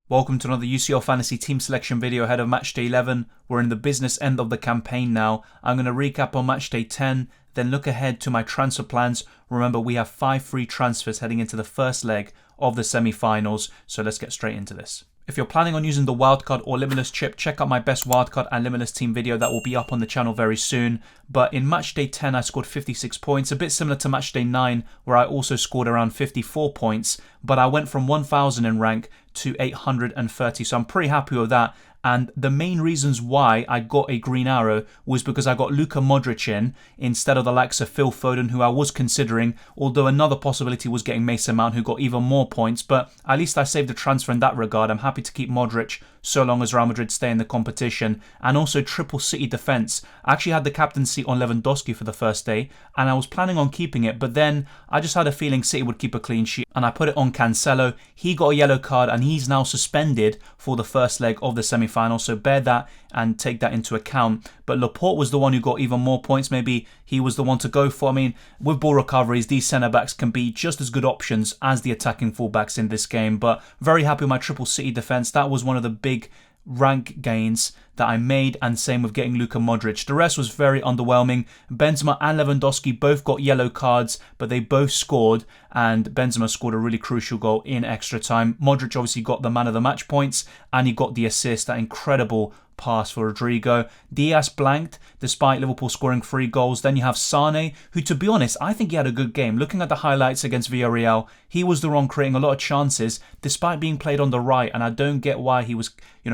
Welcome to another UCL Fantasy team selection video ahead of Matchday 11. We're in the business end of the campaign now. I'm going to recap on Matchday 10, then look ahead to my transfer plans. Remember, we have 5 free transfers heading into the first leg of the semi-finals, so let's get straight into this. If you're planning on using the wildcard or limitless chip, check out my best wildcard and limitless team video that will be up on the channel very soon. But in Matchday 10, I scored 56 points, a bit similar to Matchday 9, where I also scored around 54 points. But I went from 1,000 in rank to 830, so I'm pretty happy with that. And the main reasons why I got a green arrow was because I got Luka Modric in instead of the likes of Phil Foden, who I was considering, although another possibility was getting Mason Mount, who got even more points. But at least I saved the transfer in that regard. I'm happy to keep Modric so long as Real Madrid stay in the competition. And also triple City defence. I actually had the captaincy on Lewandowski for the first day, and I was planning on keeping it, but then I just had a feeling City would keep a clean sheet, and I put it on Cancelo. He got a yellow card, and he's now suspended for the first leg of the semi-final, so bear that and take that into account. But Laporte was the one who got even more points. Maybe he was the one to go for. I mean, with ball recoveries, these centre-backs can be just as good options as the attacking full-backs in this game. But very happy with my triple City defence. That was one of the big rank gains that I made, and same with getting Luka Modric. The rest was very underwhelming. Benzema and Lewandowski both got yellow cards, but they both scored, and Benzema scored a really crucial goal in extra time. Modric obviously got the man of the match points, and he got the assist, that incredible pass for Rodrigo. Diaz blanked despite Liverpool scoring 3 goals. Then you have Sane, who, to be honest, I think he had a good game. Looking at the highlights against Villarreal, he was the one creating a lot of chances despite being played on the right, and I don't get why he was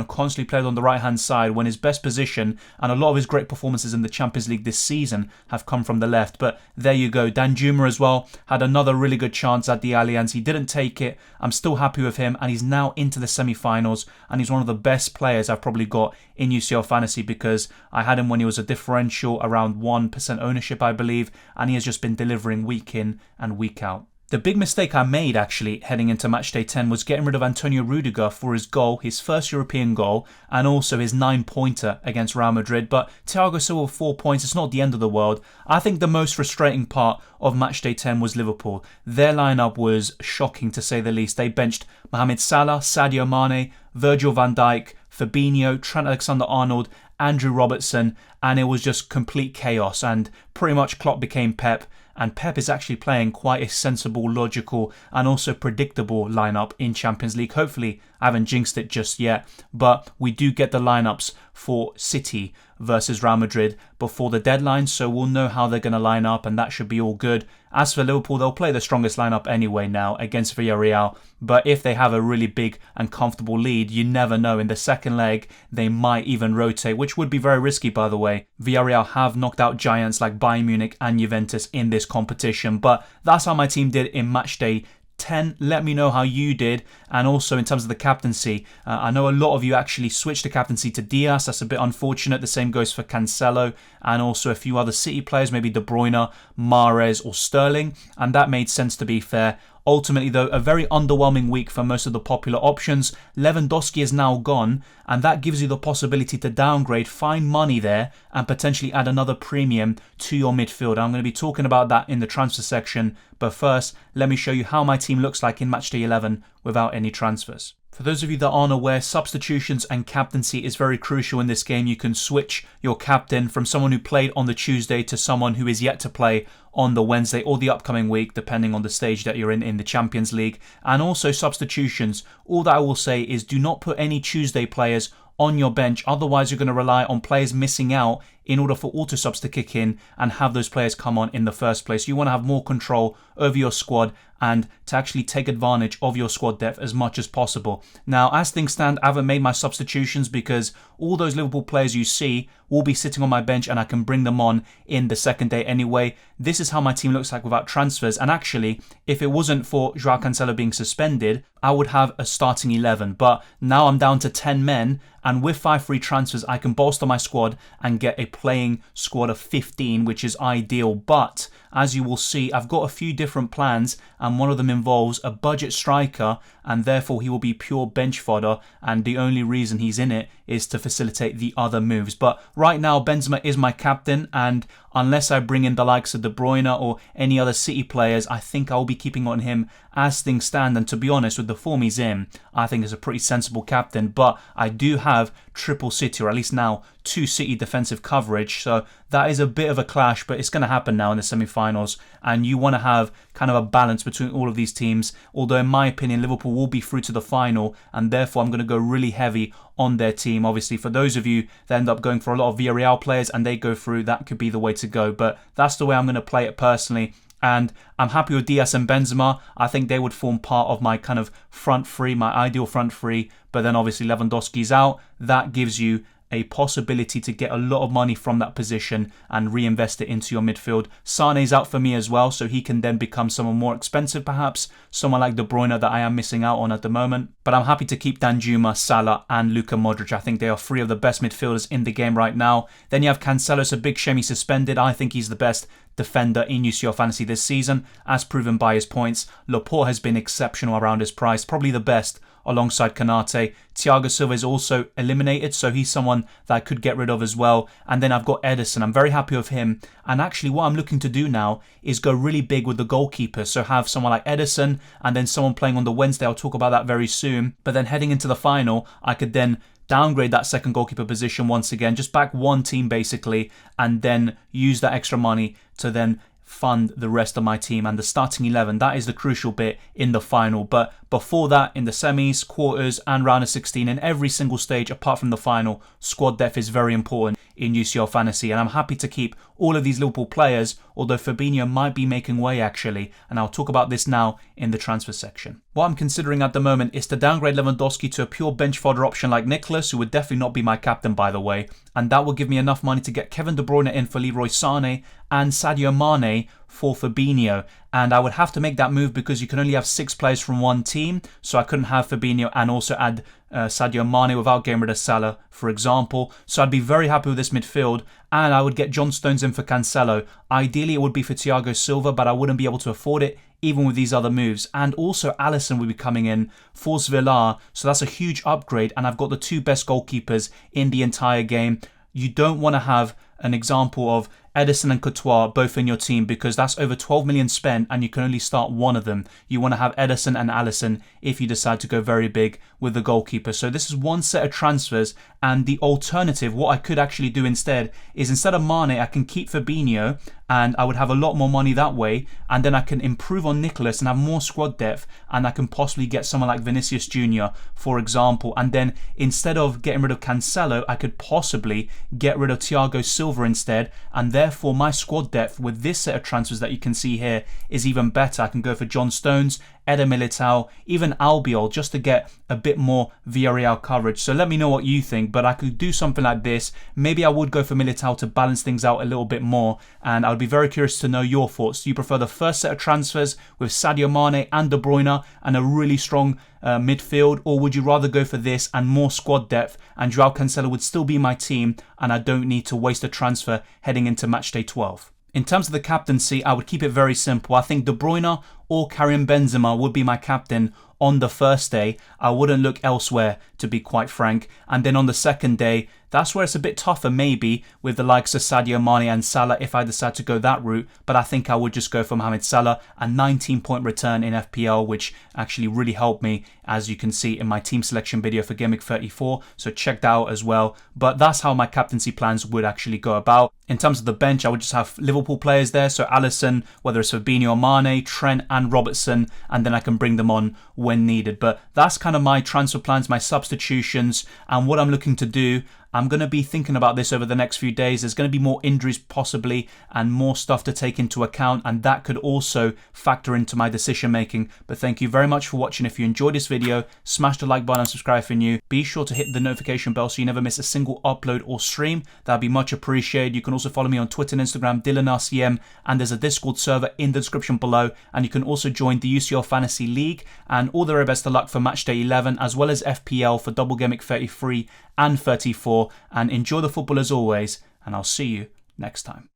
constantly played on the right hand side when his best position and a lot of his great performances in the Champions League this season have come from the left. But there you go. Danjuma as well had another really good chance at the Allianz. He didn't take it. I'm still happy with him, and he's now into the semi-finals, and he's one of the best players I've probably got in UCL Fantasy, because I had him when he was a differential around 1% ownership, I believe, and he has just been delivering week in and week out. The big mistake I made actually heading into Matchday 10 was getting rid of Antonio Rudiger for his goal, his first European goal, and also his 9-pointer against Real Madrid. But Thiago Silva with 4 points, it's not the end of the world. I think the most frustrating part of Matchday 10 was Liverpool. Their lineup was shocking, to say the least. They benched Mohamed Salah, Sadio Mane, Virgil van Dijk, Fabinho, Trent Alexander-Arnold, Andrew Robertson, and it was just complete chaos, and pretty much Klopp became Pep. And Pep is actually playing quite a sensible, logical, and also predictable lineup in Champions League. Hopefully, I haven't jinxed it just yet, but we do get the lineups for City versus Real Madrid before the deadline, so we'll know how they're going to line up, and that should be all good. As for Liverpool, they'll play the strongest lineup anyway now against Villarreal, but if they have a really big and comfortable lead, you never know. In the second leg, they might even rotate, which would be very risky, by the way. Villarreal have knocked out giants like Bayern Munich and Juventus in this competition, but that's how my team did in Matchday 10. Let me know how you did, and also in terms of the captaincy. I know a lot of you actually switched the captaincy to Diaz. That's a bit unfortunate. The same goes for Cancelo and also a few other City players, maybe De Bruyne, Mahrez or Sterling, and that made sense, to be fair. Ultimately, though, a very underwhelming week for most of the popular options. Lewandowski is now gone, and that gives you the possibility to downgrade, find money there, and potentially add another premium to your midfield. I'm going to be talking about that in the transfer section, but first, let me show you how my team looks like in Matchday 11 without any transfers. For those of you that aren't aware, substitutions and captaincy is very crucial in this game. You can switch your captain from someone who played on the Tuesday to someone who is yet to play on the Wednesday or the upcoming week, depending on the stage that you're in the Champions League. And also substitutions. All that I will say is do not put any Tuesday players on your bench, otherwise you're going to rely on players missing out in order for auto subs to kick in and have those players come on in the first place. You want to have more control over your squad and to actually take advantage of your squad depth as much as possible. Now, as things stand, I haven't made my substitutions because all those Liverpool players you see will be sitting on my bench and I can bring them on in the second day anyway. This is how my team looks like without transfers, and actually, if it wasn't for Joao Cancelo being suspended, I would have a starting 11, but now I'm down to 10 men, and with 5 free transfers, I can bolster my squad and get a playing squad of 15, which is ideal. But as you will see, I've got a few different plans, and one of them involves a budget striker, and therefore he will be pure bench fodder, and the only reason he's in it is to facilitate the other moves. But right now, Benzema is my captain, and unless I bring in the likes of De Bruyne or any other City players, I think I'll be keeping on him as things stand. And to be honest, with the form he's in, I think he's a pretty sensible captain. But I do have triple City, or at least now 2 City defensive coverage, so that is a bit of a clash, but it's going to happen now in the semi-finals, and you want to have kind of a balance between all of these teams. Although in my opinion, Liverpool will be through to the final, and therefore I'm going to go really heavy on their team. Obviously, for those of you that end up going for a lot of Villarreal players and they go through, that could be the way to go, but that's the way I'm going to play it personally. And I'm happy with Diaz and Benzema. I think they would form part of my kind of front three, my ideal front three. But then obviously Lewandowski's out. That gives you a possibility to get a lot of money from that position and reinvest it into your midfield. Sane's out for me as well, so he can then become someone more expensive perhaps, someone like De Bruyne that I am missing out on at the moment. But I'm happy to keep Danjuma, Salah and Luka Modric. I think they are 3 of the best midfielders in the game right now. Then you have Cancelo. It's a big shame he's suspended. I think he's the best defender in UCL Fantasy this season, as proven by his points. Laporte has been exceptional around his price, probably the best alongside Kanate. Thiago Silva is also eliminated, so he's someone that I could get rid of as well. And then I've got Ederson. I'm very happy with him. And actually what I'm looking to do now is go really big with the goalkeeper. So have someone like Ederson and then someone playing on the Wednesday. I'll talk about that very soon. But then heading into the final, I could then downgrade that second goalkeeper position once again, just back one team basically, and then use that extra money to then fund the rest of my team and the starting 11. That is the crucial bit in the final. But before that, in the semis, quarters and round of 16, in every single stage apart from the final, squad depth is very important in UCL Fantasy, and I'm happy to keep all of these Liverpool players, although Fabinho might be making way actually, and I'll talk about this now in the transfer section. What I'm considering at the moment is to downgrade Lewandowski to a pure bench fodder option like Nicholas, who would definitely not be my captain by the way, and that will give me enough money to get Kevin De Bruyne in for Leroy Sané and Sadio Mane for Fabinho. And I would have to make that move because you can only have 6 players from one team, so I couldn't have Fabinho and also add Sadio Mane without getting rid of Salah, for example. So I'd be very happy with this midfield, and I would get John Stones in for Cancelo. Ideally it would be for Thiago Silva, but I wouldn't be able to afford it even with these other moves. And also Alisson will be coming in for Villar, so that's a huge upgrade, and I've got the 2 best goalkeepers in the entire game. You don't want to have an example of Ederson and Courtois both in your team because that's over 12 million spent and you can only start one of them. You want to have Ederson and Alisson if you decide to go very big with the goalkeeper. So this is one set of transfers, and the alternative, what I could actually do instead is instead of Mane, I can keep Fabinho and I would have a lot more money that way, and then I can improve on Nicholas and have more squad depth, and I can possibly get someone like Vinicius Jr. for example, and then instead of getting rid of Cancelo, I could possibly get rid of Thiago Silva instead, and therefore my squad depth with this set of transfers that you can see here is even better. I can go for John Stones, Eder Militao, even Albiol, just to get a bit more Villarreal coverage. So let me know what you think, but I could do something like this. Maybe I would go for Militao to balance things out a little bit more, and I would be very curious to know your thoughts. Do you prefer the first set of transfers with Sadio Mane and De Bruyne and a really strong midfield, or would you rather go for this and more squad depth, and Joao Cancelo would still be my team and I don't need to waste a transfer heading into matchday 12? In terms of the captaincy, I would keep it very simple. I think De Bruyne or Karim Benzema would be my captain on the first day. I wouldn't look elsewhere, to be quite frank. And then on the second day, that's where it's a bit tougher maybe with the likes of Sadio Mane and Salah if I decide to go that route. But I think I would just go for Mohamed Salah, a 19-point return in FPL, which actually really helped me, as you can see in my team selection video for Game Week 34. So check that out as well. But that's how my captaincy plans would actually go about. In terms of the bench, I would just have Liverpool players there. So Alisson, whether it's Fabinho or Mane, Trent and Robertson, and then I can bring them on when needed. But that's kind of my transfer plans, my substitutions, and what I'm looking to do. I'm going to be thinking about this over the next few days. There's going to be more injuries possibly and more stuff to take into account, and that could also factor into my decision making. But thank you very much for watching. If you enjoyed this video, smash the like button and subscribe if you're new. Be sure to hit the notification bell so you never miss a single upload or stream. That'd be much appreciated. You can also follow me on Twitter and Instagram, DylanRCM, and there's a Discord server in the description below, and you can also join the UCL Fantasy League. And all the very best of luck for Matchday 11 as well as FPL for Double Game Week 33 and 34, and enjoy the football as always, and I'll see you next time.